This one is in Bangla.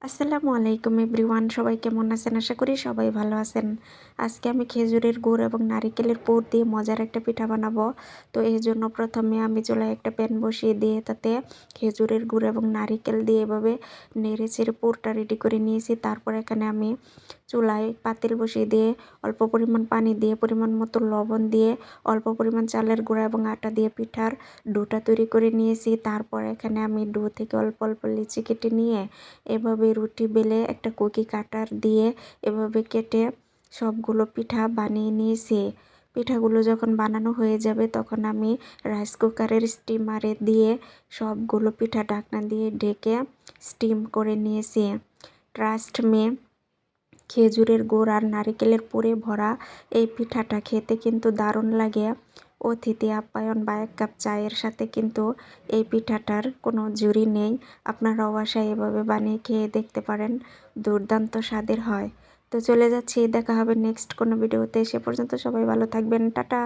আসসালামু আলাইকুম এভরিওয়ান, সবাই কেমন আছেন? আশা করি সবাই ভালো আছেন। আজকে আমি খেজুরের গুড় এবং নারিকেলের পুর দিয়ে মজার একটা পিঠা বানাবো। তো এই জন্য প্রথমে আমি চুলায় একটা প্যান বসিয়ে দিয়ে তাতে খেজুরের গুড় এবং নারিকেল দিয়ে এভাবে নেড়ে চেড়ে পুরটা রেডি করে নিয়েছি। তারপর এখানে আমি চুলায় পাতিল বসিয়ে দিয়ে অল্প পরিমাণ পানি দিয়ে পরিমাণ মতো লবণ দিয়ে অল্প পরিমাণ চালের গুঁড়া এবং আটা দিয়ে পিঠার ডোটা তৈরি করে নিয়েছি। তারপর এখানে আমি ডো থেকে অল্প অল্প লিচি কেটে নিয়ে এভাবে রুটি বেলে একটা কুকি কাটার দিয়ে এভাবে কেটে সবগুলো পিঠা বানিয়ে নিয়েছি। পিঠাগুলো যখন বানানো হয়ে যাবে তখন আমি রাইস কুকারের স্টিমারে দিয়ে সবগুলো পিঠা ঢাকনা দিয়ে ঢেকে স্টিম করে নিয়েছি। ট্রাস্ট মে, খেজুরের গুড় আর নারিকেলের পুরে ভরা এই পিঠাটা খেতে কিন্তু দারুণ লাগে। অতিথি আপ্যায়ন বা এক কাপ চায়ের সাথে কিন্তু এই পিঠাটার কোনো জুড়ি নেই। আপনারাও বাসায় এভাবে বানিয়ে খেয়ে দেখতে পারেন, দুর্দান্ত স্বাদের হয়। তো চলে যাচ্ছি, দেখা হবে নেক্সট কোনো ভিডিওতে। সে পর্যন্ত সবাই ভালো থাকবেন, টাটা।